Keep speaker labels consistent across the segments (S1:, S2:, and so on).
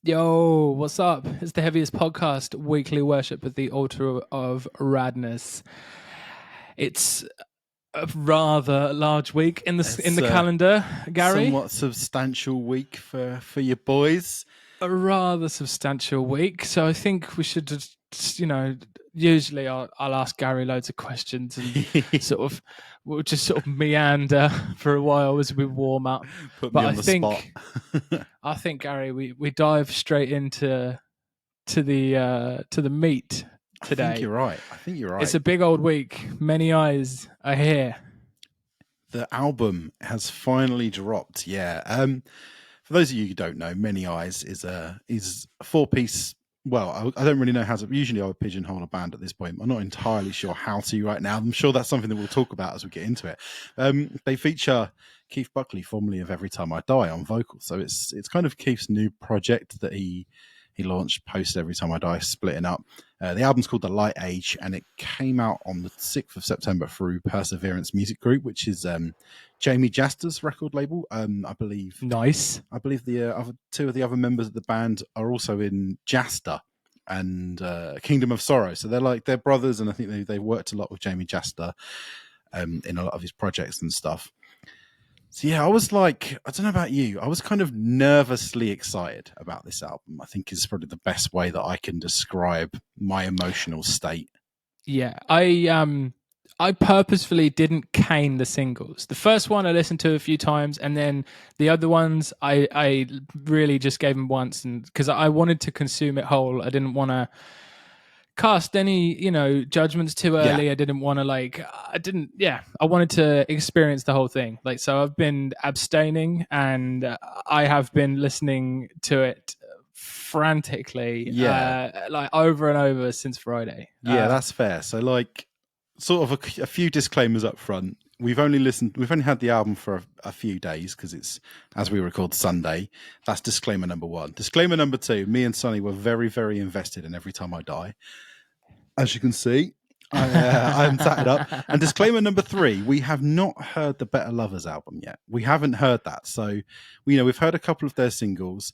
S1: Yo, what's up? It's the Heavyist Podcast, weekly worship at the altar of radness. It's a rather large week in the calendar, Gary.
S2: Somewhat substantial week for your boys.
S1: A rather substantial week, so I think we should just, usually I'll ask Gary loads of questions and we'll just meander for a while as we warm up.
S2: Put me on the spot.
S1: I think, Gary, we dive straight into the meat today.
S2: I think you're right.
S1: It's a big old week. Many eyes are here.
S2: The album has finally dropped. Yeah. For those of you who don't know, Many Eyes is a 4-piece. Well, I don't really know how to. Usually, I would pigeonhole a band at this point. I'm not entirely sure how to right now. I'm sure that's something that we'll talk about as we get into it. They feature Keith Buckley, formerly of Every Time I Die, on vocals. So it's kind of Keith's new project that he launched post Every Time I Die, splitting up. The album's called The Light Age, and it came out on the 6th of September through Perseverance Music Group, which is Jamie Jaster's record label. I believe.
S1: Nice.
S2: I believe the two of the other members of the band are also in Jaster and Kingdom of Sorrow. So they're brothers, and I think they worked a lot with Jamie Jaster in a lot of his projects and stuff. So yeah, I was like, I don't know about you, I was kind of nervously excited about this album. I think is probably the best way that I can describe my emotional state.
S1: Yeah, I purposefully didn't cane the singles. The first one I listened to a few times, and then the other ones I really just gave them once, and because I wanted to consume it whole. I didn't want to cast any judgments too early. Yeah. I didn't want to I wanted to experience the whole thing. So I've been abstaining, and I have been listening to it frantically over and over since Friday.
S2: That's fair. So sort of a few disclaimers up front. We've only had the album for a few days because it's, as we record, Sunday. That's disclaimer number 1. Disclaimer number 2, me and Sonny were very, very invested in Every Time I Die. As you can see, I haven't sat it up. And disclaimer number 3, we have not heard the Better Lovers album yet. We haven't heard that. So, we've heard a couple of their singles,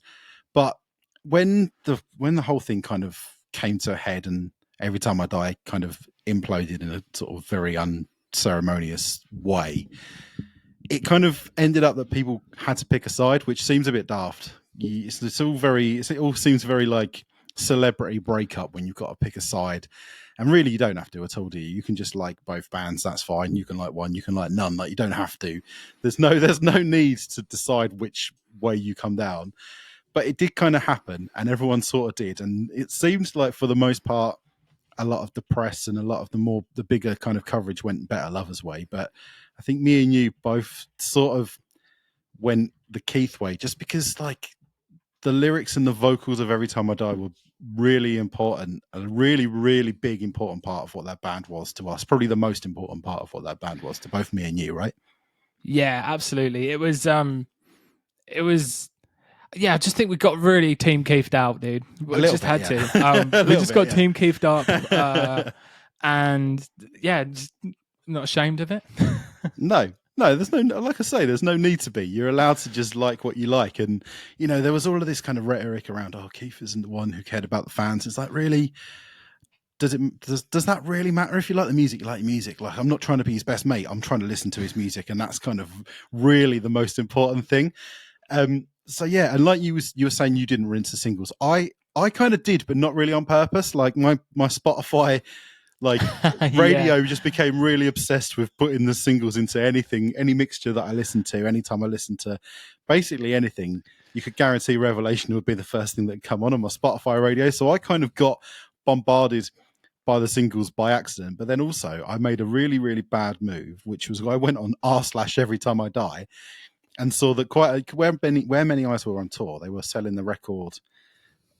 S2: but when the whole thing kind of came to a head and Every Time I Die kind of imploded in a sort of very unceremonious way, it kind of ended up that people had to pick a side, which seems a bit daft. It all seems very like celebrity breakup when you've got to pick a side, and really you don't have to at all, do you? You can just like both bands, that's fine. You can like one, you can like none. You don't have to. There's no need to decide which way you come down. But it did kind of happen, and everyone sort of did, and it seems like for the most part a lot of the press and a lot of the bigger kind of coverage went Better Lovers way. But I think me and you both sort of went the Keith way, just because like the lyrics and the vocals of Every Time I Die were really important, a really, really big important part of what that band was to us. Probably the most important part of what that band was to both me and you, right?
S1: Yeah, absolutely. It was yeah, I just think we got really team Keithed out, dude. We just had to. We just got team Keithed up, and yeah, just not ashamed of it.
S2: No, there's no, like I say, there's no need to be. You're allowed to just like what you like. And, there was all of this kind of rhetoric around, Keith isn't the one who cared about the fans. It's like, really, does that really matter? If you like the music, you like your music. Like, I'm not trying to be his best mate. I'm trying to listen to his music. And that's kind of really the most important thing. So yeah, and like you were saying, you didn't rinse the singles. I kind of did, but not really on purpose. Like my Spotify radio just became really obsessed with putting the singles into any mixture that I listened to. Anytime I listened to basically anything, you could guarantee Revelation would be the first thing that come on my Spotify radio. So I kind of got bombarded by the singles by accident. But then also I made a really, really bad move, which was I went on r/Every Time I Die and saw that where Many Eyes were on tour, they were selling the record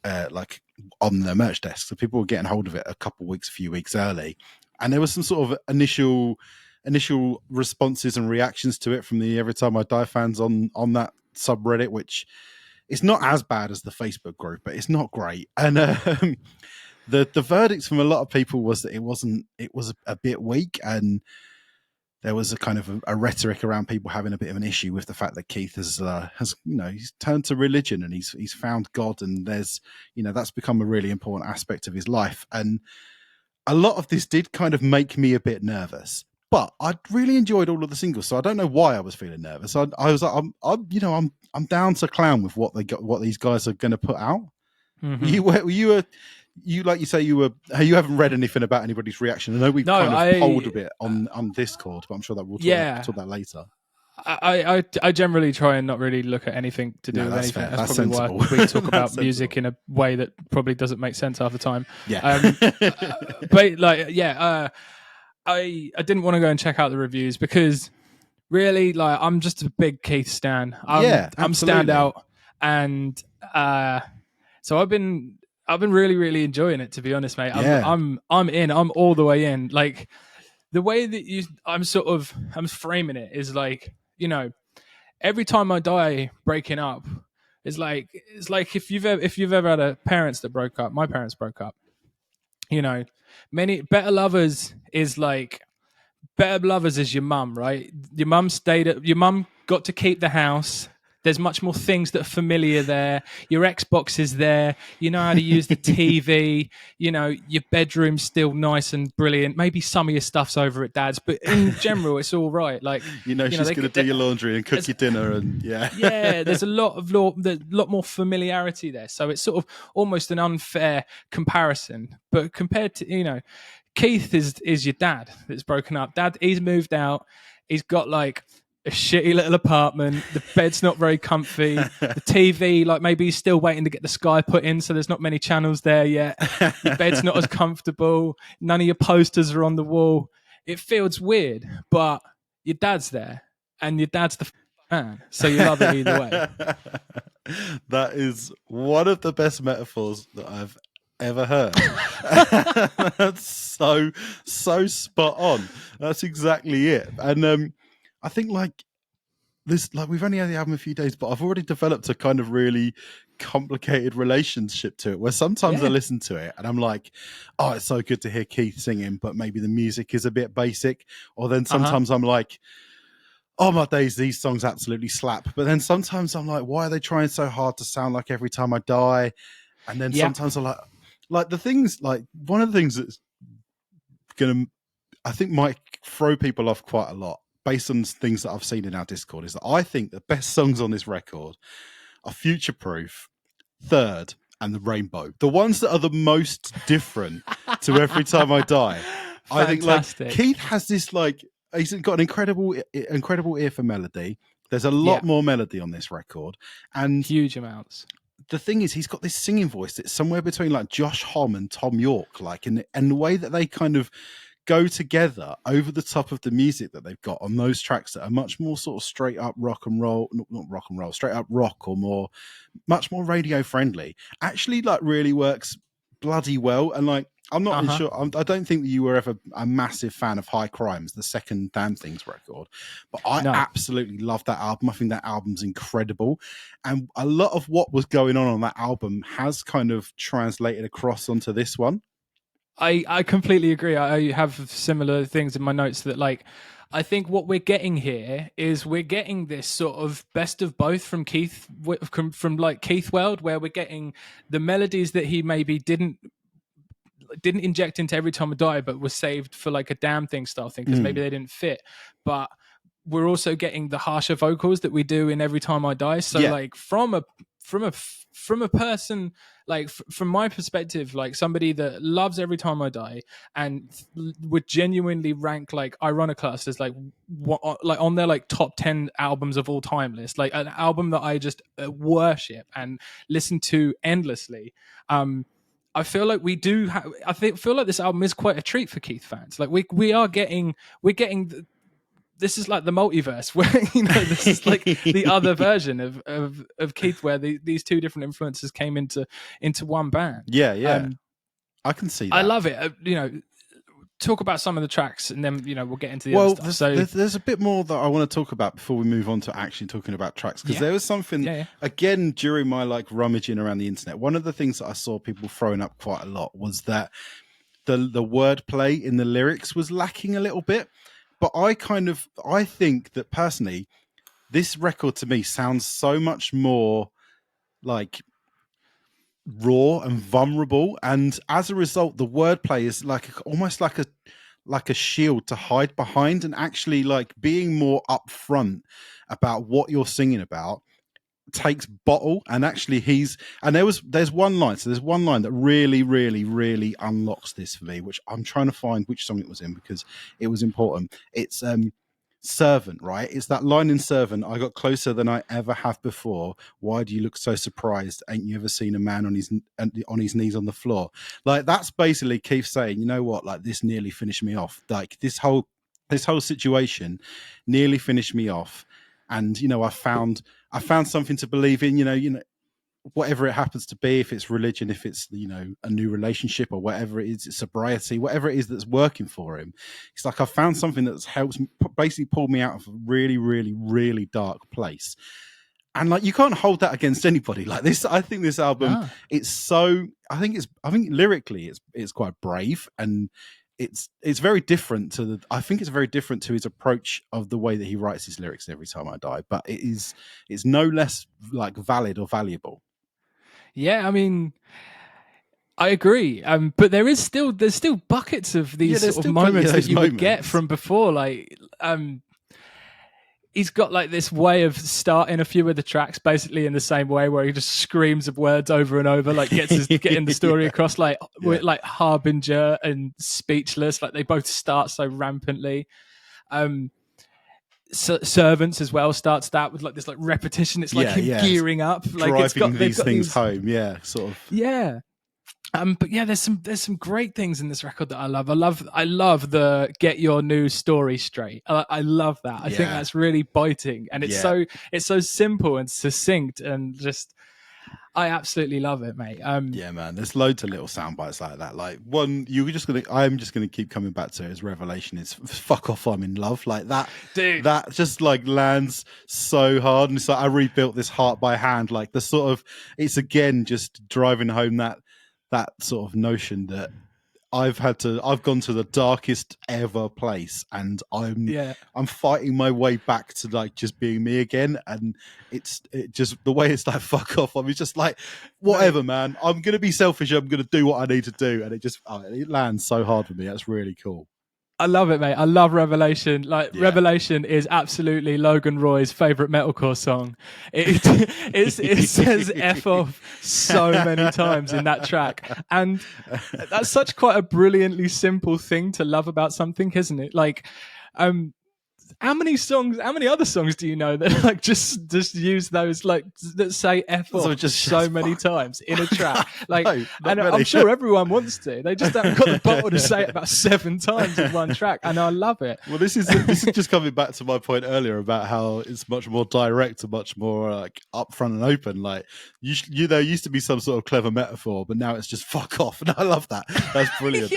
S2: on their merch desk. So people were getting hold of it a few weeks early. And there was some sort of initial responses and reactions to it from the Every Time I Die fans on that subreddit, which is not as bad as the Facebook group, but it's not great. And the verdict from a lot of people was that it was a bit weak, and there was a kind of a rhetoric around people having a bit of an issue with the fact that Keith has he's turned to religion and he's found God, and there's that's become a really important aspect of his life. And a lot of this did kind of make me a bit nervous, but I really enjoyed all of the singles, so I don't know why I was feeling nervous. I was like, I'm down to clown with what these guys are going to put out. Mm-hmm. You like you say you haven't read anything about anybody's reaction. I know we polled a bit on Discord, but I'm sure that we'll talk about later.
S1: I generally try and not really look at anything to do with anything.
S2: Fair.
S1: That's
S2: probably
S1: sensible. Why we talk about music in a way that probably doesn't make sense half the time.
S2: Yeah.
S1: But I didn't want to go and check out the reviews because really, like, I'm just a big Keith stan. I'm standout, and so I've been really, really enjoying it, to be honest, mate. I'm in. I'm all the way in. Like, the way that I'm framing it is like, every time I die breaking up, it's like if you've ever had a parents that broke up. My parents broke up. Many Better Lovers is like, Better Lovers is your mum, right? Your mum got to keep the house. There's much more things that are familiar there. Your Xbox is there. You know how to use the TV. Your bedroom's still nice and brilliant. Maybe some of your stuff's over at Dad's, but in general, it's all right. Like,
S2: she's going to do your laundry and cook your dinner, and
S1: yeah. There's a lot more familiarity there. So it's sort of almost an unfair comparison. But compared to Keith is your dad that's broken up. Dad, he's moved out. He's got like a shitty little apartment. The bed's not very comfy. The TV, like, maybe he's still waiting to get the Sky put in, so there's not many channels there yet. The bed's not as comfortable. None of your posters are on the wall. It feels weird, but your dad's there, and your dad's the man, so you love it either way.
S2: That is one of the best metaphors that I've ever heard. That's so spot on. That's exactly it. And I think we've only had the album a few days, but I've already developed a kind of really complicated relationship to it, where sometimes I listen to it and I'm like, oh, it's so good to hear Keith singing, but maybe the music is a bit basic. Or then sometimes I'm like, oh my days, these songs absolutely slap. But then sometimes I'm like, why are they trying so hard to sound like Every Time I Die? And then sometimes I'm like the things, like, one of the things that's I think might throw people off quite a lot, based on things that I've seen in our Discord, is that I think the best songs on this record are Future Proof, Third, and The Rainbow. The ones that are the most different to Every Time I Die. I think, like, Keith has this, like, he's got an incredible ear for melody. There's a lot more melody on this record, and
S1: huge amounts.
S2: The thing is, he's got this singing voice that's somewhere between like Josh Homme and Tom York, like, and the way that they kind of go together over the top of the music that they've got on those tracks that are much more sort of straight up rock and roll, not rock and roll, straight up rock, or much more radio friendly, actually, like, really works bloody well. And like, I'm not sure. I don't think that you were ever a massive fan of High Crimes, the second Damn Things record, but I absolutely love that album. I think that album's incredible, and a lot of what was going on that album has kind of translated across onto this one.
S1: I completely agree. I have similar things in my notes that, like, I think what we're getting here is we're getting this sort of best of both from Keith, from like Keith World, where we're getting the melodies that he maybe didn't inject into Every Time I Die, but was saved for like a Damn Thing style thing because maybe they didn't fit. But we're also getting the harsher vocals that we do in Every Time I Die. So like from a person, like, from my perspective, like somebody that loves Every Time I Die and would genuinely rank like Ironiclast as like on their like top 10 albums of all time list, like an album that I just worship and listen to endlessly. I feel like we do have. Feel like this album is quite a treat for Keith fans. Like we're getting. This is like the multiverse, where this is like the other version of Keith, where these two different influences came into one band.
S2: Yeah. I can see that.
S1: I love it. Talk about some of the tracks, and then we'll get into the other stuff. So
S2: there's a bit more that I want to talk about before we move on to actually talking about tracks, because there was something again during my like rummaging around the internet. One of the things that I saw people throwing up quite a lot was that the wordplay in the lyrics was lacking a little bit. But I think that personally, this record to me sounds so much more like raw and vulnerable, and as a result, the wordplay is like almost like a shield to hide behind, and actually like being more upfront about what you're singing about takes bottle. And actually there's one line that really unlocks this for me, which I'm trying to find which song it was in because it was important. It's Servant, right? It's that line in Servant: I got closer than I ever have before. Why do you look so surprised? Ain't you ever seen a man on his knees on the floor? Like, that's basically Keith saying, you know what, like, this nearly finished me off. Like, this whole situation nearly finished me off. And, you know, I found something to believe in, you know, whatever it happens to be, if it's religion, if it's, you know, a new relationship or whatever it is, it's sobriety, whatever it is that's working for him. It's like, I found something that's helped basically pull me out of a really dark place. And like, you can't hold that against anybody. Like this, I think this album, I think lyrically it's quite brave, and it's very different to his approach of the way that he writes his lyrics in Every Time I Die, but it's no less like valid or valuable.
S1: Yeah, I mean, I agree. But there's still buckets of these sort of moments that you would get from before. Like, he's got like this way of starting a few of the tracks basically in the same way, where he just screams of words over and over, like getting the story across, like with like Harbinger and Speechless, like they both start so rampantly. Servants as well starts that with like this like repetition. It's like him gearing up, like
S2: driving these things home. Yeah, sort of.
S1: Yeah. But yeah, there's some great things in this record that I love. I love the get your news story straight. I love that. I think that's really biting, and it's so simple and succinct, and just I absolutely love it, mate.
S2: Yeah, man. There's loads of little sound bites like that. Like one, I'm just gonna keep coming back to it. His revelation is "fuck off, I'm in love." Like that, dude. That just like lands so hard, and it's like I rebuilt this heart by hand. Like the sort of, it's again just driving home that sort of notion that I've gone to the darkest ever place, and I'm fighting my way back to like just being me again. And it just the way it's like, fuck off. I'm just like, whatever, man. I'm gonna be selfish. I'm gonna do what I need to do, and it lands so hard for me. That's really cool.
S1: I love it, mate. I love Revelation. Like, Revelation is absolutely Logan Roy's favorite metalcore song. It says F off so many times in that track. And that's such quite a brilliantly simple thing to love about something, isn't it? Like, how many other songs do you know that like just use those, like, that say F off just so many times in a track? Like, no, and I'm sure everyone wants to. They just haven't got the bottle to say it about 7 times in one track, and I love it.
S2: Well, this is just coming back to my point earlier about how it's much more direct and much more like upfront and open. Like, there used to be some sort of clever metaphor, but now it's just fuck off, and I love that. That's brilliant.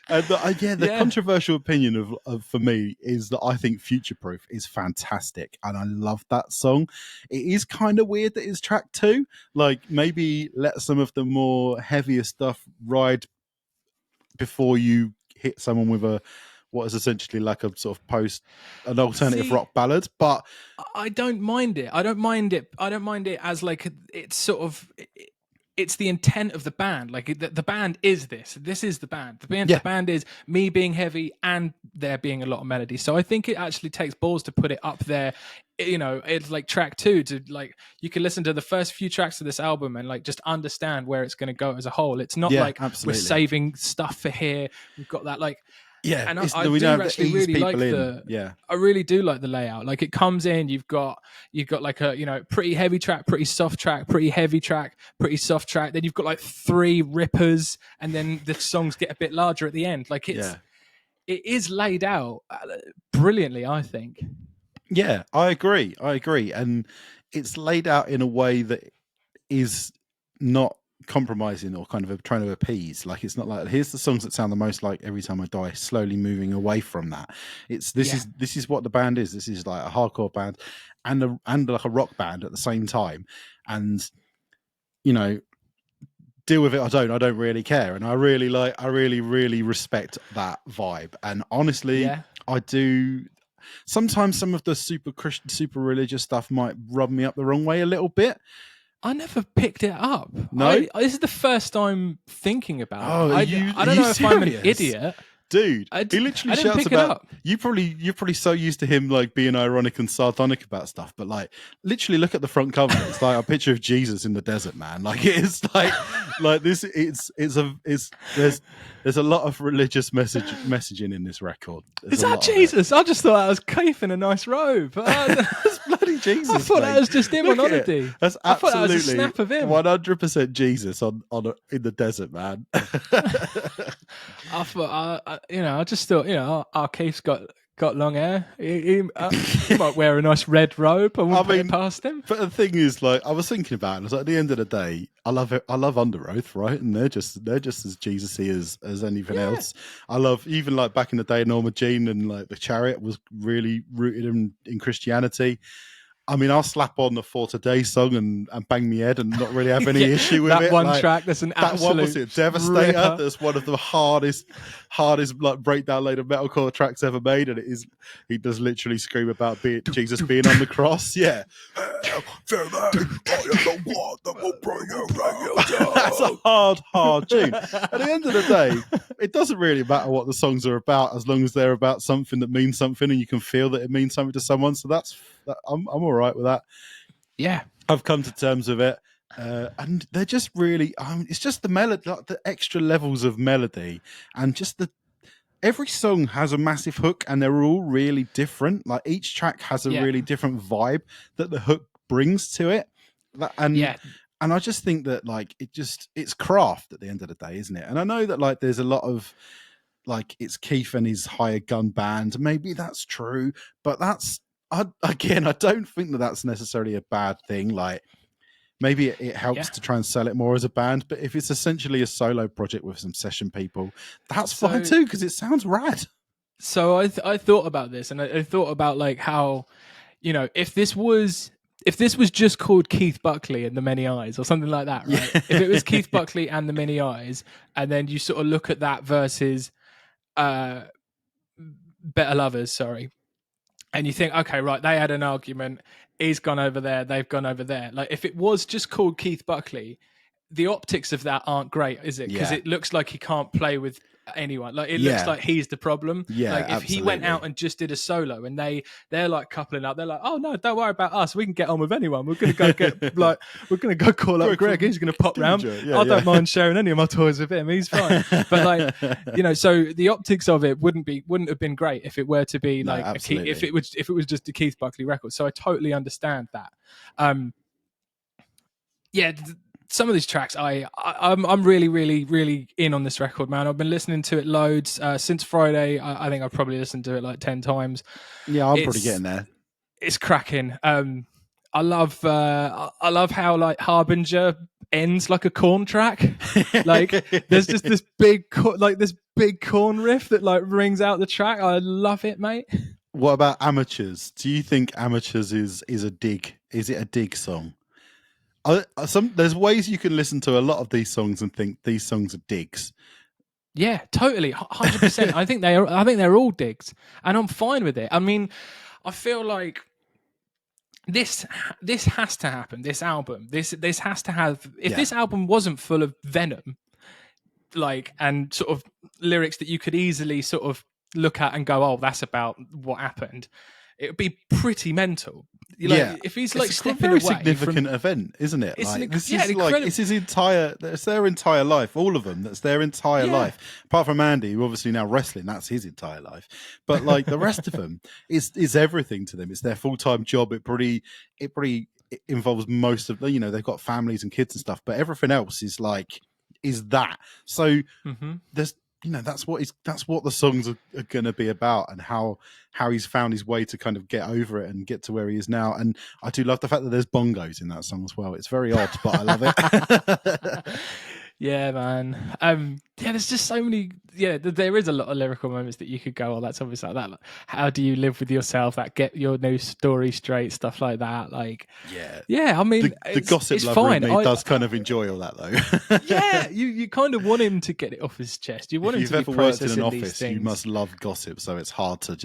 S2: The controversial opinion of for me is that I think Future Proof is fantastic, and I love that song. It is kind of weird that it's track 2. Like, maybe let some of the more heavier stuff ride before you hit someone with what is essentially like a sort of an alternative rock ballad. But
S1: I don't mind it. I don't mind it as like, it's sort of. It's the intent of the band. Like, the band is this. This is the band. The band is me being heavy and there being a lot of melody. So I think it actually takes balls to put it up there. You know, it's like track 2 to like, you can listen to the first few tracks of this album and like just understand where it's going to go as a whole. It's not like we're saving stuff for here. We've got that like.
S2: Yeah,
S1: and I do actually really like I really do like the layout. Like, it comes in, you've got like a, you know, pretty heavy track, pretty soft track, pretty heavy track, pretty soft track. Then you've got like 3 rippers, and then the songs get a bit larger at the end. Like, it is laid out brilliantly, I think.
S2: Yeah, I agree, and it's laid out in a way that is not compromising or kind of trying to appease. Like, it's not like, here's the songs that sound the most like Every Time I Die, slowly moving away from that. This is what the band is. This is like a hardcore band and like a rock band at the same time. And, you know, deal with it. I don't really care. And I really respect that vibe. And honestly, I do. Sometimes some of the super Christian, super religious stuff might rub me up the wrong way a little bit.
S1: I never picked it up.
S2: No?
S1: This is the first time thinking about
S2: Oh,
S1: it. I don't know if I'm an
S2: serious?
S1: idiot.
S2: Dude,
S1: I
S2: he literally
S1: didn't
S2: shouts
S1: pick it
S2: about
S1: up.
S2: you're probably so used to him like being ironic and sardonic about stuff, but like literally look at the front cover. It's like a picture of Jesus in the desert, man. Like it's like this. There's a lot of religious messaging in this record.
S1: Is that Jesus? I just thought that was Keith in a nice robe.
S2: That's bloody Jesus.
S1: I thought
S2: mate.
S1: that was just him
S2: Look
S1: on
S2: at it.
S1: holiday.
S2: That's
S1: I thought that was a
S2: absolutely
S1: snap of him.
S2: 100% Jesus in the desert, man.
S1: I thought, I just thought, our Keith's got long hair. He might wear a nice red robe. I wouldn't put it past him.
S2: But the thing is, like, I was thinking about it. I was like, at the end of the day, I love Under Oath, right? And they're just as Jesus-y as anything else. I love, even like back in the day, Norma Jean and like the Chariot was really rooted in Christianity. I mean, I'll slap on the For Today song and bang me head and not really have any issue with
S1: that
S2: it.
S1: one
S2: like,
S1: track, that's an absolute
S2: that one was it, Devastator.
S1: ripper.
S2: That's one of the hardest like breakdown load of metalcore tracks ever made, and he does literally scream about Jesus being on the cross. Yeah, that's a hard tune. At the end of the day, it doesn't really matter what the songs are about as long as they're about something that means something and you can feel that it means something to someone. So I'm all right with that.
S1: Yeah,
S2: I've come to terms with it. And they're just really, it's just the melody, like the extra levels of melody, and just every song has a massive hook, and they're all really different. Like each track has a really different vibe that the hook brings to it. And I just think that like it's craft at the end of the day, isn't it? And I know that like there's a lot of like it's Keith and his hired gun band. Maybe that's true, but I don't think that that's necessarily a bad thing. Like maybe it helps to try and sell it more as a band, but if it's essentially a solo project with some session people, that's fine too, because it sounds rad.
S1: So I thought about this, and I thought about like how, if this was just called Keith Buckley and the Many Eyes or something like that, right? If it was Keith Buckley and the Many Eyes, and then you sort of look at that versus Better Lovers, sorry. And you think, okay, right, they had an argument. He's gone over there. They've gone over there. Like, if it was just called Keith Buckley, the optics of that aren't great, is it? Because it looks like he can't play with anyone. Like, it looks like he's the problem.
S2: Yeah,
S1: like, if he went out and just did a solo and they're like coupling up, they're like, oh no, don't worry about us. We can get on with anyone. We're gonna go we're gonna go call up Greg. He's gonna pop round. I don't mind sharing any of my toys with him. He's fine. But like, so the optics of it wouldn't have been great if it were to be like if it was just a Keith Buckley record. So I totally understand that. Some of these tracks, I'm really, really, really in on this record, man. I've been listening to it loads since Friday. I think I've probably listened to it like 10 times.
S2: Yeah, I'm probably getting there.
S1: It's cracking. I love how like Harbinger ends like a Korn track. Like there's just this big Korn riff that like rings out the track. I love it, mate.
S2: What about Amateurs? Do you think Amateurs is a dig? Is it a dig song? There's ways you can listen to a lot of these songs and think these songs are digs.
S1: Yeah, totally, 100%. I think they're all digs, and I'm fine with it. I mean, I feel like this has to happen. This album, this has to have. If this album wasn't full of venom, like, and sort of lyrics that you could easily sort of look at and go, "Oh, that's about what happened," it would be pretty mental. If he's like stepping away,
S2: it's a very significant event, isn't it? It's their entire life, all of them. That's their entire life. Apart from Andy, who obviously now wrestling, that's his entire life. But like the rest of them is everything to them. It's their full-time job. It pretty involves most of they've got families and kids and stuff, but everything else is that. So there's that's what the songs are going to be about, and how he's found his way to kind of get over it and get to where he is now. And I do love the fact that there's bongos in that song as well. It's very odd, but I love it.
S1: Yeah, man. yeah, there's just so many. Yeah, there is a lot of lyrical moments that you could go, oh, that's obvious like that. Like, how do you live with yourself? That get your new story straight, stuff like that. Like,
S2: Yeah.
S1: yeah, I mean,
S2: The gossip
S1: it's
S2: lover
S1: fine.
S2: in me does kind of enjoy all that, though.
S1: Yeah, you kind of want him to get it off his chest. You want
S2: If
S1: him
S2: you've
S1: to be
S2: ever worked in
S1: processing
S2: an
S1: these
S2: office,
S1: things.
S2: you must love gossip. So it's hard to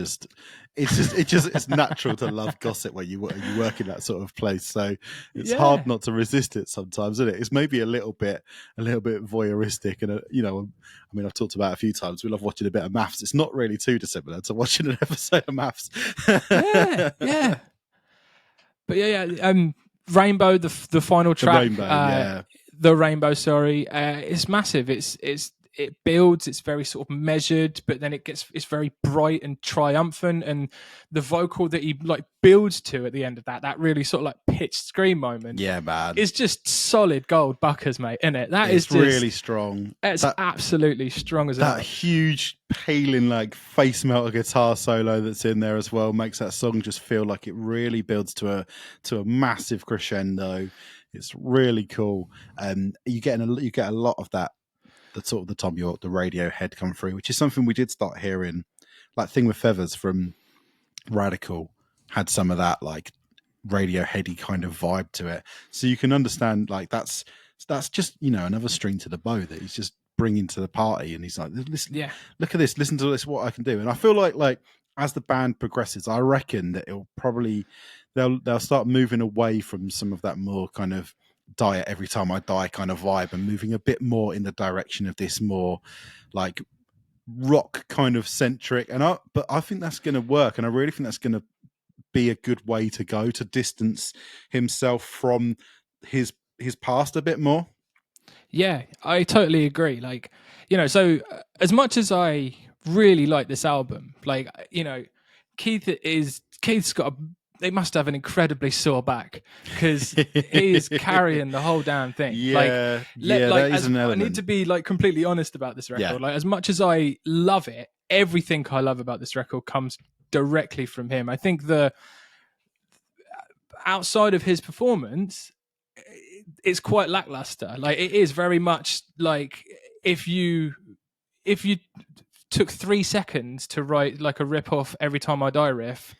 S2: it's natural to love gossip when you work in that sort of place. So it's hard not to resist it sometimes, isn't it? It's maybe a little bit voyeuristic, and I mean, I've talked about it a few times. We love watching a bit of maths. It's not really too dissimilar to watching an episode of maths.
S1: Yeah. But Rainbow, the final track, the Rainbow. Sorry, it's massive. It builds. It's very sort of measured, but then it's very bright and triumphant. And the vocal that he like builds to at the end of that really sort of like pitched scream moment.
S2: Yeah, man,
S1: it's just solid gold buckers, mate. Isn't it?
S2: It's just really strong.
S1: It's absolutely strong as
S2: that huge peeling like face melter guitar solo that's in there as well makes that song just feel like it really builds to a massive crescendo. It's really cool. You get a lot of that. The sort of the Tom York, the Radiohead come through, which is something we did start hearing. Like Thing with Feathers from Radical had some of that like Radioheady kind of vibe to it. So you can understand like that's just another string to the bow that he's just bringing to the party. And he's like, listen, look at this, listen to this, what I can do. And I feel like as the band progresses, I reckon that it'll probably they'll start moving away from some of that more kind of diet every time I die kind of vibe and moving a bit more in the direction of this more like rock kind of centric. But I think that's going to work, and I really think that's going to be a good way to go to distance himself from his past a bit more. Yeah,
S1: I totally agree. Like, so as much as I really like this album, like, Keith's got they must have an incredibly sore back because he is carrying the whole damn thing.
S2: Yeah, that is an element.
S1: I need to be like completely honest about this record. Yeah. Like, as much as I love it, everything I love about this record comes directly from him. I think outside of his performance, it's quite lackluster. Like, it is very much like if you took 3 seconds to write like a rip off Every Time I Die riff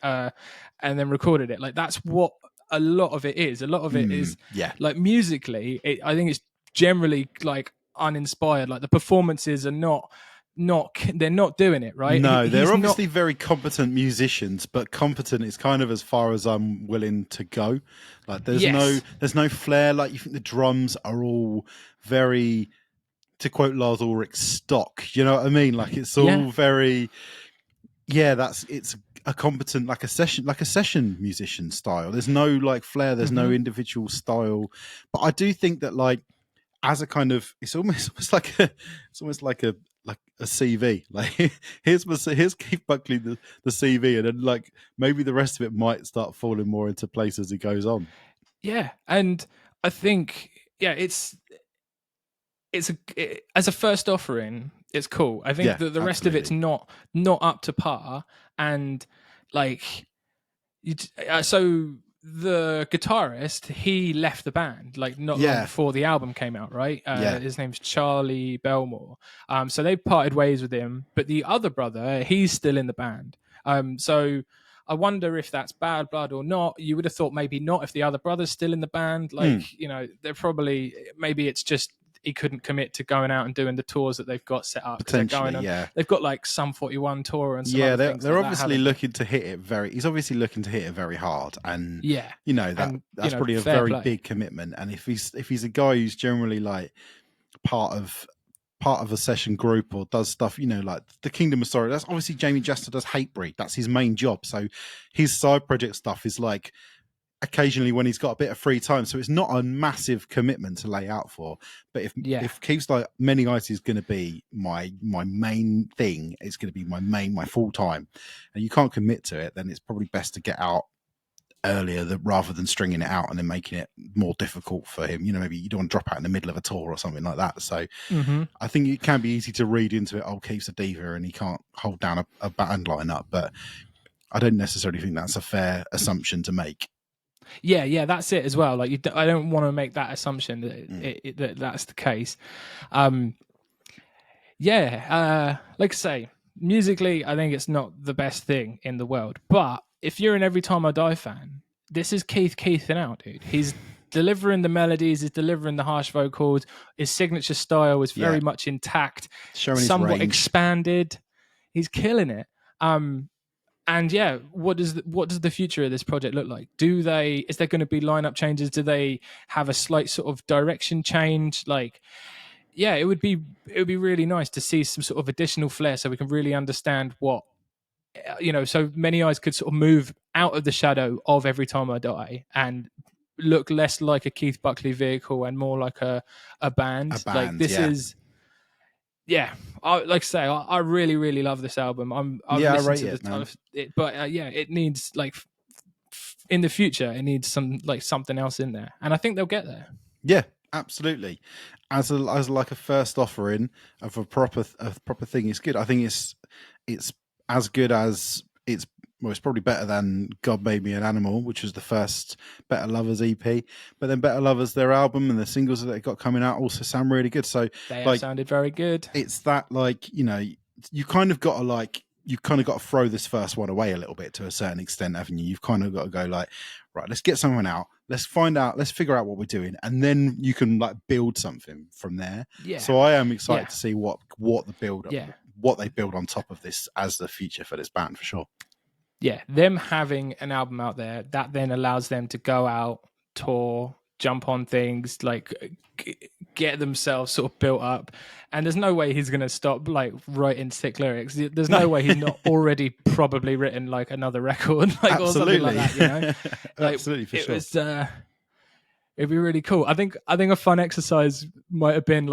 S1: and then recorded it. Like, that's what a lot of it is. A lot of it is like musically, I think it's generally like uninspired. Like, the performances are they're not doing it right.
S2: No, they're obviously very competent musicians, but competent is kind of as far as I'm willing to go. Like, there's no flair. Like, you think the drums are all very, to quote Lars Ulrich, stock. You know what I mean? Like, it's all very, it's a competent, like a session musician style. There's no like flair. There's no individual style. But I do think that like as a kind of, it's almost like a CV. Like, here's Keith Buckley, the CV, and then like maybe the rest of it might start falling more into place as it goes on. Yeah, and I think it's as a first offering, it's cool. I think that the rest of it's not up to par, and like so the guitarist, he left the band like not long before the album came out, right? His name's Charlie Belmore. So they parted ways with him, but the other brother, he's still in the band. So I wonder if that's bad blood or not. You would have thought maybe not if the other brother's still in the band. Like, they're probably, maybe it's just he couldn't commit to going out and doing the tours that they've got set up. Potentially,
S1: They've got like Sum 41 tour and some
S2: they're obviously looking to hit it he's obviously looking to hit it very hard, and that's probably a very big commitment. And if he's a guy who's generally like part of a session group or does stuff, like the Kingdom of Sorrow, that's obviously Jamie Jester does Hatebreed. That's his main job. So his side project stuff is like occasionally when he's got a bit of free time. So it's not a massive commitment to lay out for. But if Keith's like, Many Ice is going to be my main thing, it's going to be my full time, and you can't commit to it, then it's probably best to get out earlier rather than stringing it out and then making it more difficult for him. Maybe you don't want to drop out in the middle of a tour or something like that. So I think it can be easy to read into it, Keith's a diva and he can't hold down a band lineup, but I don't necessarily think that's a fair assumption to make. Yeah, that's it as well. Like, I don't want to make that assumption that that's the case.
S1: like I say, musically, I think it's not the best thing in the world. But if you're an Every Time I Die fan, this is Keithing out, dude. He's delivering the melodies, he's delivering the harsh vocals. His signature style is very much intact,
S2: showing his
S1: somewhat
S2: range.
S1: expanded. He's killing it. And yeah, what does the future of this project look like? Is there going to be lineup changes? Do they have a slight sort of direction change? Like, yeah, it would be really nice to see some sort of additional flair, so we can really understand what, so Many Eyes could sort of move out of the shadow of Every Time I Die and look less like a Keith Buckley vehicle and more like a band. Like this is. Yeah, like I say, I really, really love this album. I've listened to it, but it needs in the future, it needs something else in there, and I think they'll get there.
S2: Yeah, absolutely. As like a first offering of a proper thing is good. I think it's as good as it's probably better than God Made Me an Animal, which was the first Better Lovers EP. But then Better Lovers, their album and the singles that they got coming out also sound really good. So
S1: they have sounded very good.
S2: It's that you kind of got to throw this first one away a little bit to a certain extent, haven't you? You've kind of got to go right, let's get someone out. Let's figure out what we're doing. And then you can build something from there. Yeah. So I am excited to see what the build up, what they build on top of this as the future for this band for sure.
S1: Yeah, them having an album out there that then allows them to go out, tour, jump on things, get themselves sort of built up. And there's no way he's going to stop writing sick lyrics. There's no way he's not already probably written another record, or something like that.
S2: Absolutely, for sure.
S1: It'd be really cool. I think a fun exercise might have been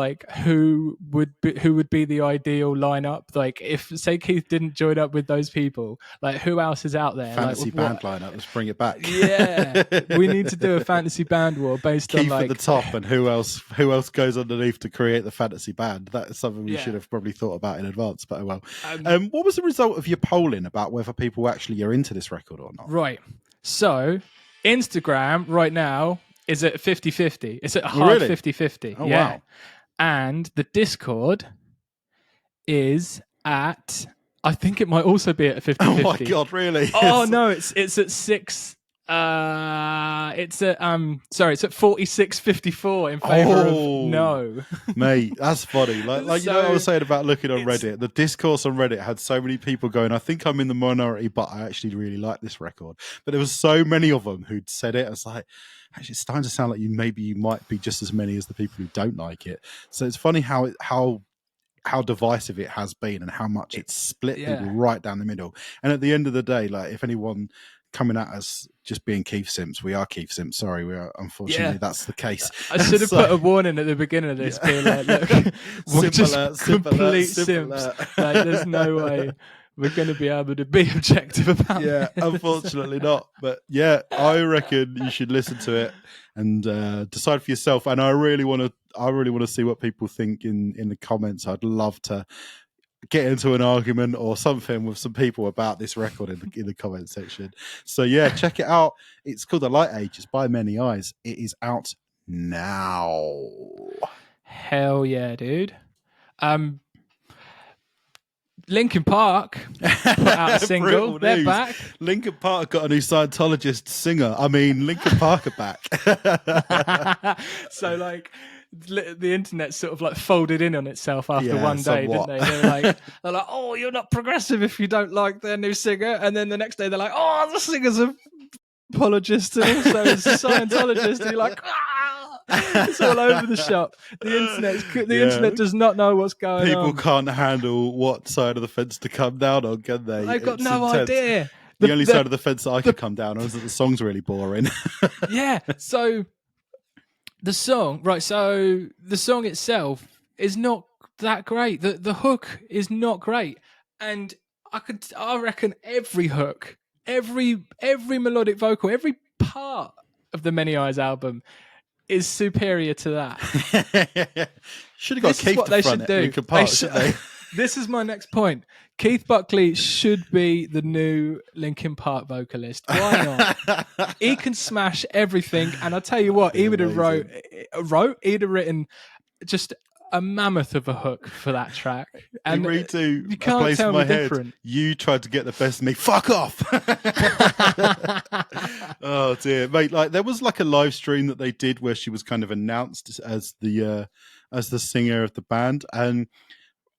S1: who would be the ideal lineup. If say Keith didn't join up with those people, who else is out there?
S2: Fantasy band lineup. Let's bring it back.
S1: Yeah, we need to do a fantasy band war based
S2: Keith
S1: on
S2: at the top, and who else goes underneath to create the fantasy band. That is something we should have probably thought about in advance. But well, what was the result of your polling about whether people actually are into this record or not?
S1: Right. So Instagram right now is at 50-50. It's at hard 50-50.
S2: Oh, wow.
S1: And the Discord is at, I think it might also be at 50-50.
S2: Oh my God, really?
S1: Oh no, it's at 6. It's at 46-54 in favor of no.
S2: Mate, that's funny. Like what I was saying about looking on Reddit. The discourse on Reddit had so many people going, I think I'm in the minority, but I actually really like this record. But there was so many of them who'd said it. I was like, actually, it's starting to sound like you might be just as many as the people who don't like it. So it's funny how divisive it has been and how much it's split people right down the middle. And at the end of the day, if anyone coming at us just being Keith Simps, we are Keith Simps. Sorry, we are. Unfortunately, that's the case.
S1: I should have put a warning at the beginning of this, being look, we're just complete simps. There's no way we're going to be able to be objective about it.
S2: Unfortunately not. But I reckon you should listen to it and decide for yourself. And I really want to see what people think in the comments. I'd love to get into an argument or something with some people about this record in the comment section. So check it out. It's called The Light Age. It's by Many Eyes. It is out now.
S1: Hell yeah, dude. Linkin Park put out a single. They're back.
S2: Linkin Park got a new Scientologist singer. Linkin Park are back.
S1: So the internet sort of folded in on itself after one day, didn't they? They're like, oh, you're not progressive if you don't like their new singer. And then the next day they're like, oh, the singer's a apologist and also is a Scientologist. And you're like, it's all over the shop. The internet does not know what's going on.
S2: People can't handle what side of the fence to come down on, can they?
S1: They've got no idea.
S2: The only side of the fence that I could come down on is that the song's really boring.
S1: So the song, right? So the song itself is not that great. The hook is not great, and I reckon every hook, every melodic vocal, every part of the Many Eyes album is superior to that.
S2: Should have got Keith to front it. Linkin Park, shouldn't they?
S1: This is my next point. Keith Buckley should be the new Linkin Park vocalist. Why not? He can smash everything. And I'll tell you what, he would have written just a mammoth of a hook for that track. And
S2: you redo
S1: you
S2: A
S1: can't
S2: Place
S1: tell
S2: in My
S1: me
S2: Head.
S1: different.
S2: You tried to get the best of me. Fuck off. Oh dear, mate. Like there was like a live stream that they did where she was kind of announced as the singer of the band, and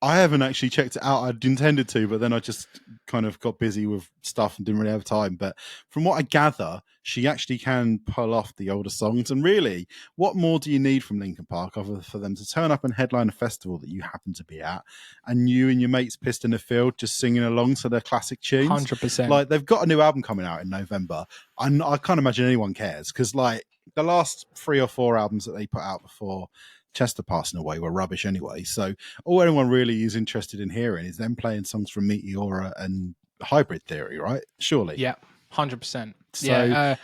S2: I haven't actually checked it out. I'd intended to, but then I just kind of got busy with stuff and didn't really have time. But from what I gather, she actually can pull off the older songs. And really, what more do you need from Linkin Park other for them to turn up and headline a festival that you happen to be at, and you and your mates pissed in a field just singing along to their classic tunes?
S1: 100%.
S2: Like they've got a new album coming out in November. I can't imagine anyone cares because like the last 3 or 4 albums that they put out before Chester passing away were rubbish anyway. So all anyone really is interested in hearing is them playing songs from Meteora and Hybrid Theory, right? Surely.
S1: Yeah, 100%.
S2: So
S1: Yeah.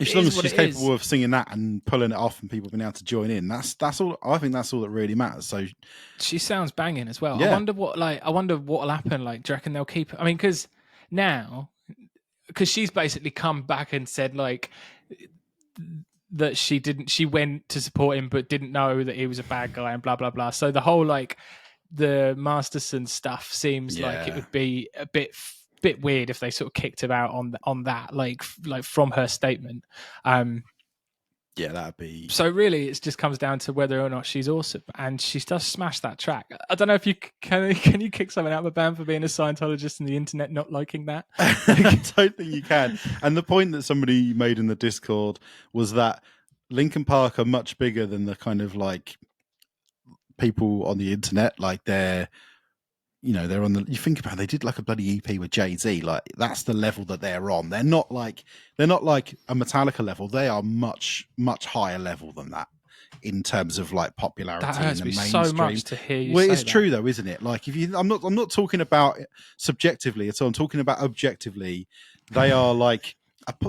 S2: as long as she's capable of singing that and pulling it off and people being able to join in, that's all. I think that's all that really matters. So
S1: she sounds banging as well.
S2: Yeah.
S1: I wonder what'll happen. Like, do you reckon they'll keep? I mean, because she's basically come back and said like that she went to support him but didn't know that he was a bad guy and blah blah blah. So the whole like the Masterson stuff seems like it would be a bit weird if they sort of kicked him out on that like from her statement.
S2: Yeah, that'd be.
S1: So really, it just comes down to whether or not she's awesome, and she does smash that track. I don't know if you can you kick someone out of a band for being a Scientologist and the internet not liking that.
S2: I don't think you can. And the point that somebody made in the Discord was that Linkin Park are much bigger than the kind of like people on the internet. Like they're on the. You think about it, they did like a bloody EP with Jay-Z. Like that's the level that they're on. They're not like a Metallica level. They are much higher level than that in terms of like popularity.
S1: That hurts
S2: in the
S1: me
S2: mainstream.
S1: so much to hear you.
S2: Well,
S1: say
S2: it's
S1: that.
S2: true though, isn't it? Like I'm not talking about it subjectively at all. I'm talking about objectively. They are like.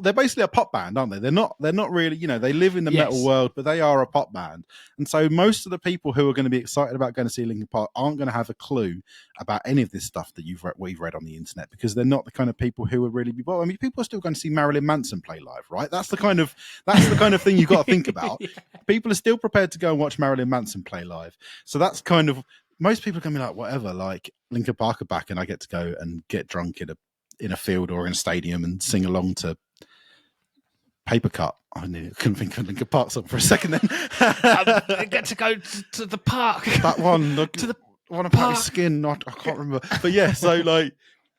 S2: They're basically a pop band, aren't they? They're not really, they live in the metal world, but they are a pop band. And so most of the people who are going to be excited about going to see Linkin Park aren't going to have a clue about any of this stuff that we've read on the internet, because they're not the kind of people who would really be. Well, I mean, people are still going to see Marilyn Manson play live, right? That's the kind of thing you've got to think about. Yeah. People are still prepared to go and watch Marilyn Manson play live. So that's kind of, most people are going to be like, whatever, like Linkin Park are back and I get to go and get drunk in a field or in a stadium and sing along to Paper Cut. I couldn't think of Linkin Park song for a second then.
S1: I get to go to the park.
S2: That one. To the one about his skin. I can't remember. But yeah, so like,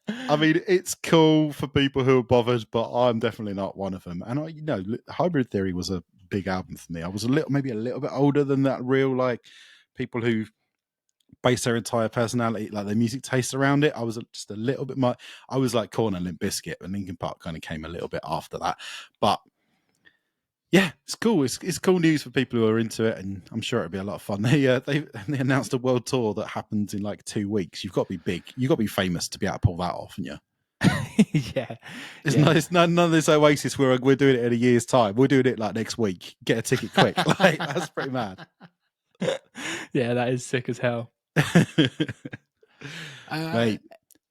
S2: I mean, it's cool for people who are bothered, but I'm definitely not one of them. And Hybrid Theory was a big album for me. I was maybe a little bit older than that real like people who base their entire personality, like their music taste around it. I was just a little bit more. I was like Korn and Limp Bizkit, and Linkin Park kind of came a little bit after that. But yeah, it's cool. It's cool news for people who are into it, and I'm sure it'll be a lot of fun. They announced a world tour that happens in like 2 weeks. You've got to be big. You've got to be famous to be able to pull that off, haven't you?
S1: Yeah.
S2: It's none of this Oasis where we're doing it in a year's time. We're doing it like next week. Get a ticket quick. Like that's pretty mad.
S1: Yeah, that is sick as hell.
S2: Mate.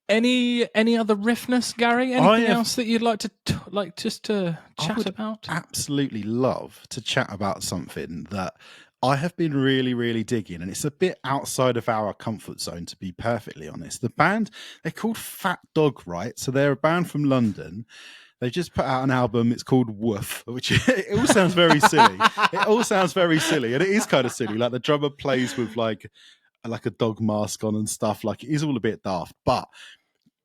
S1: Any other riffness, Gary? Anything else that you'd like to chat about?
S2: Absolutely love to chat about something that I have been really, really digging, and it's a bit outside of our comfort zone, to be perfectly honest. The band, they're called Fat Dog, right? So they're a band from London. They just put out an album. It's called Woof, which it all sounds very silly. It all sounds very silly, and it is kind of silly. Like the drummer plays with like a dog mask on and stuff. Like it is all a bit daft, but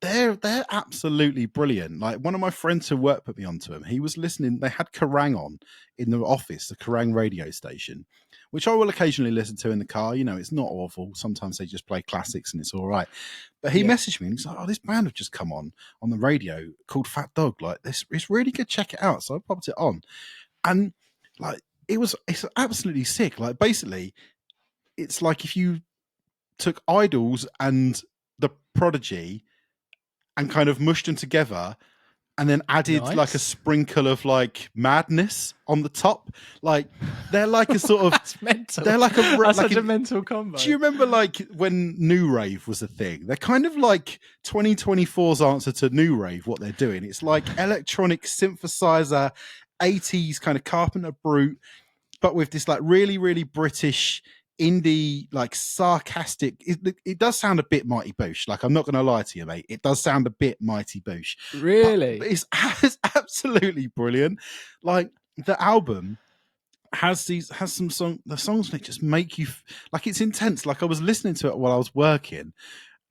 S2: they're absolutely brilliant. Like one of my friends who worked put me onto them. He was listening. They had Kerrang on in the office, the Kerrang radio station, which I will occasionally listen to in the car. It's not awful. Sometimes they just play classics and it's all right. But he messaged me and he's like, "Oh, this band have just come on the radio called Fat Dog. Like this, it's really good. Check it out." So I popped it on, and like it's absolutely sick. Like basically, it's like if you took Idols and the Prodigy and kind of mushed them together and then added like a sprinkle of like madness on the top. Like they're like a sort of
S1: that's mental.
S2: They're like
S1: such a mental combo.
S2: Do you remember like when New Rave was a thing? They're kind of like 2024's answer to New Rave, what they're doing. It's like electronic synthesizer, 80s kind of Carpenter Brute, but with this like really, really British indie, like sarcastic. It does sound a bit Mighty Boosh. Like, I'm not going to lie to you, mate. It does sound a bit Mighty Boosh.
S1: Really?
S2: But it's absolutely brilliant. Like, the album has some the songs that just make you like, it's intense. Like, I was listening to it while I was working,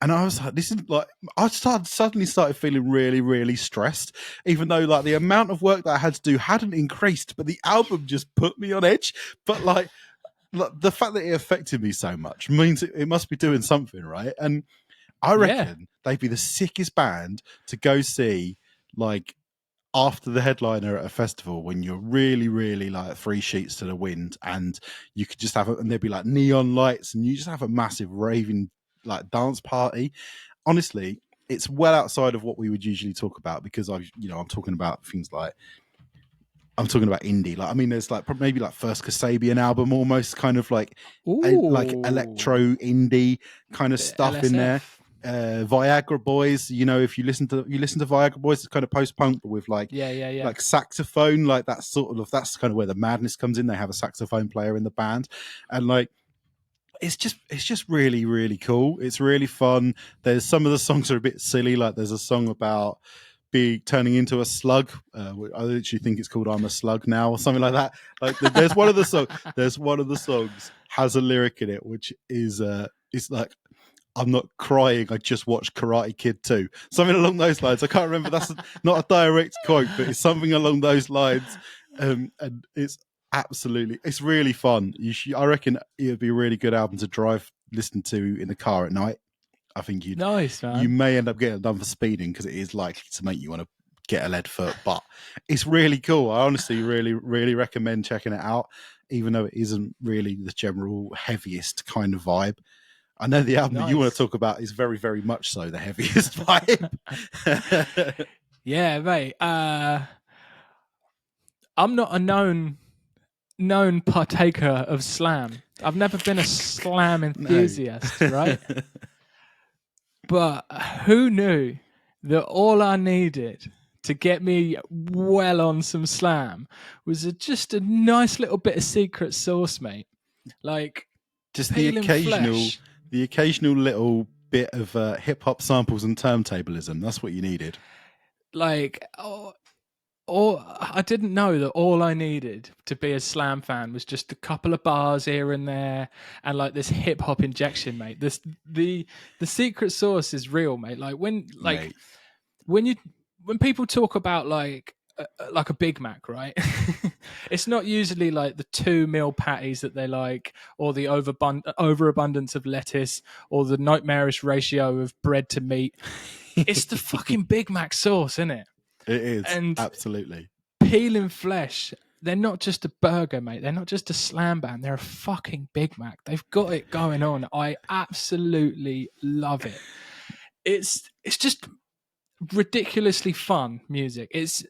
S2: and I was like, this is like, suddenly started feeling really, really stressed, even though like the amount of work that I had to do hadn't increased, but the album just put me on edge. But like the fact that it affected me so much means it must be doing something, right? And I reckon they'd be the sickest band to go see, like, after the headliner at a festival, when you're really, really like 3 sheets to the wind, and you could just and there'd be like neon lights, and you just have a massive raving like dance party. Honestly, it's well outside of what we would usually talk about, because I'm talking about things like, I'm talking about indie. Like, I mean, there's like maybe like first Kasabian album, almost kind of like like electro indie kind of stuff
S1: LSF.
S2: in there. Viagra Boys, if you listen to Viagra Boys, it's kind of post-punk, but with like like saxophone, like that's kind of where the madness comes in. They have a saxophone player in the band, and like it's just really, really cool. It's really fun. There's some of the songs are a bit silly. Like, there's a song about turning into a slug. I literally think it's called "I'm a Slug Now" or something like that. Like, there's one of the songs has a lyric in it which is it's like, "I'm not crying, I just watched Karate Kid 2." Something along those lines. I can't remember. That's not a direct quote, but it's something along those lines. And it's really fun. I reckon it would be a really good album to listen to in the car at night. I think
S1: nice, man.
S2: You may end up getting done for speeding, because it is likely to make you want to get a lead foot, but it's really cool. I honestly really, really recommend checking it out, even though it isn't really the general heaviest kind of vibe. I know the album that you want to talk about is very, very much so the heaviest vibe.
S1: Yeah, mate. I'm not a known partaker of slam. I've never been a slam enthusiast, right? But who knew that all I needed to get me well on some slam was just a nice little bit of secret sauce, mate. Like,
S2: just the occasional little bit of hip hop samples and turntablism. That's what you needed.
S1: Like, I didn't know that all I needed to be a slam fan was just a couple of bars here and there, and like this hip hop injection, mate. The secret sauce is real, mate. Like, when people talk about like a Big Mac, right? It's not usually like the 2 meal patties that they like, or the overabundance of lettuce, or the nightmarish ratio of bread to meat. It's the fucking Big Mac sauce, isn't it?
S2: It is,
S1: and
S2: absolutely.
S1: PeelingFlesh, they're not just a burger, mate. They're not just a slam band. They're a fucking Big Mac. They've got it going on. I absolutely love it. It's just ridiculously fun music. It's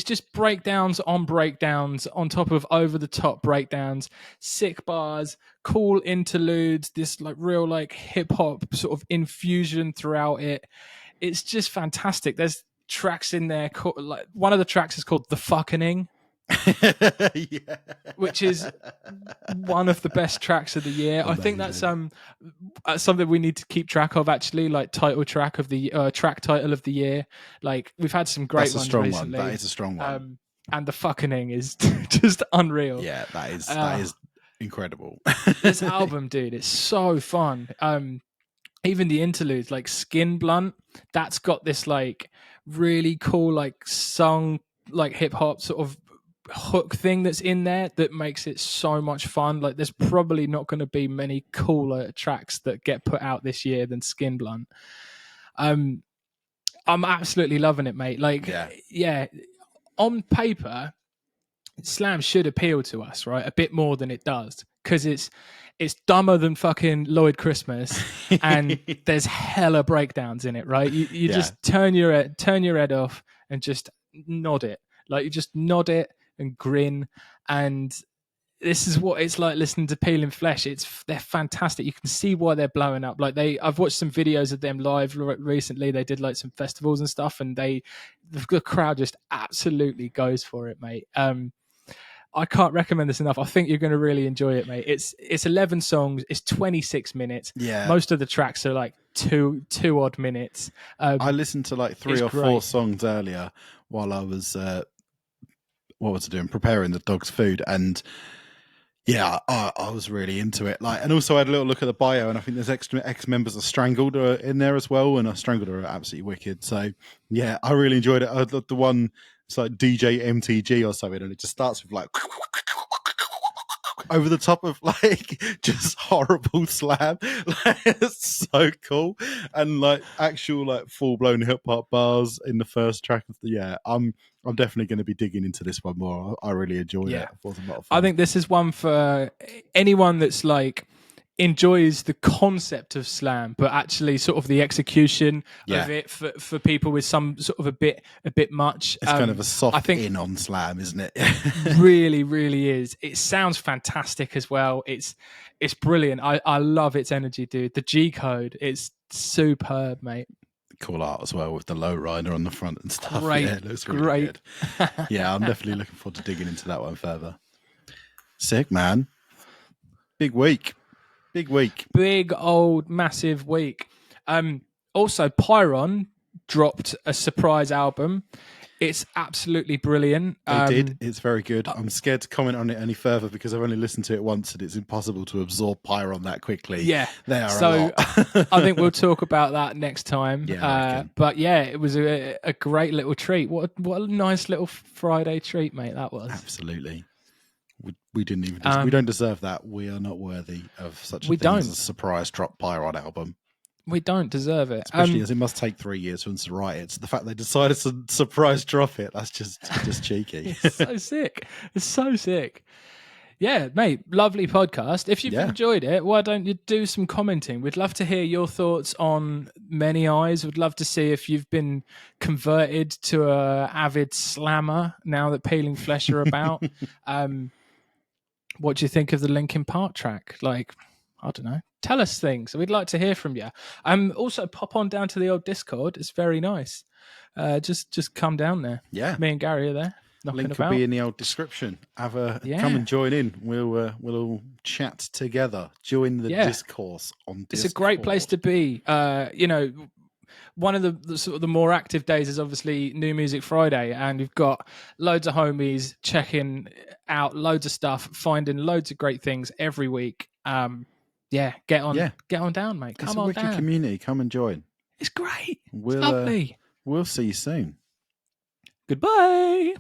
S1: just breakdowns on top of over the top breakdowns, sick bars, cool interludes, this like real like hip hop sort of infusion throughout it. It's just fantastic. There's tracks in there like one of the tracks is called "The Fucking,"
S2: yeah.
S1: which is one of the best tracks of the year. Amazing. I think that's something we need to keep track of, actually, like title track of the track title of the year. Like, we've had some great ones recently.
S2: That is a strong one.
S1: And "The Fucking" is just unreal.
S2: Yeah, that is incredible.
S1: This album, dude, it's so fun. Even the interludes, like Skin Blunt, that's got this like really cool like song, like hip hop sort of hook thing that's in there that makes it so much fun. Like, there's probably not going to be many cooler tracks that get put out this year than Skin Blunt. I'm absolutely loving it, mate. Like, yeah, on paper, slam should appeal to us, right, a bit more than it does, because it's dumber than fucking Lloyd Christmas, and there's hella breakdowns in it, right? You just turn your head off and just nod it. Like, you just nod it and grin, and this is what it's like listening to PeelingFlesh. They're fantastic. You can see why they're blowing up. Like, I've watched some videos of them live recently. They did like some festivals and stuff, and the crowd just absolutely goes for it, mate. I can't recommend this enough. I think you're going to really enjoy it, mate. It's 11 songs. It's 26 minutes.
S2: Yeah.
S1: Most of the tracks are like two odd minutes.
S2: I listened to like 3 or 4 songs earlier while I was what was I doing? Preparing the dog's food, and yeah, I was really into it. Like, and also I had a little look at the bio, and I think there's ex members of Strangled are in there as well, and Strangled are absolutely wicked. So yeah, I really enjoyed it. I loved the one. It's like DJ MTG or something, and it just starts with like over the top of like just horrible slam. Like, it's so cool, and like actual like full blown hip hop bars in the first track of the. Yeah, I'm definitely going to be digging into this one more. I really enjoyed it. It was a lot of fun.
S1: I think this is one for anyone that's like enjoys the concept of slam, but actually sort of the execution of it for people with some sort of a bit much.
S2: It's kind of a soft in on slam, isn't it?
S1: Really, really is. It sounds fantastic as well. It's brilliant. I love its energy, dude. The G code is superb, mate.
S2: Cool art as well with the low rider on the front and stuff.
S1: Great.
S2: Yeah, it looks really good. Yeah, I'm definitely looking forward to digging into that one further. Sick, man. Big week. Big
S1: old massive week. Also, Pyron dropped a surprise album. It's absolutely brilliant.
S2: They did. It's very good. I'm scared to comment on it any further because I've only listened to it once and it's impossible to absorb Pyron that quickly.
S1: Yeah.
S2: They are
S1: so
S2: a lot.
S1: I think we'll talk about that next time.
S2: Yeah,
S1: but yeah, it was a great little treat. What a nice little Friday treat, mate, that was.
S2: Absolutely. We didn't even. We don't deserve that. We are not worthy of such a thing as a surprise drop Pyron album.
S1: We don't deserve it,
S2: especially as it must take 3 years for them to write it. So the fact they decided to surprise drop it—that's just cheeky.
S1: It's so sick. It's so sick. Yeah, mate. Lovely podcast. If you've enjoyed it, why don't you do some commenting? We'd love to hear your thoughts on Many Eyes. We'd love to see if you've been converted to a avid slammer now that PeelingFlesh are about. What do you think of the Linkin Park track? Like, I don't know. Tell us things. We'd like to hear from you. Also, pop on down to the old Discord. It's very nice. Just come down there.
S2: Yeah.
S1: Me and Gary are there.
S2: Link will be in the old description. Come and join in. We'll all chat together. Join the discourse on Discord.
S1: It's a great place to be. One of the sort of the more active days is obviously New Music Friday, and we've got loads of homies checking out loads of stuff, finding loads of great things every week. Get on down, mate. Come on down. It's a wicked
S2: community. Come and join.
S1: It's great. It's lovely.
S2: We'll see you soon.
S1: Goodbye.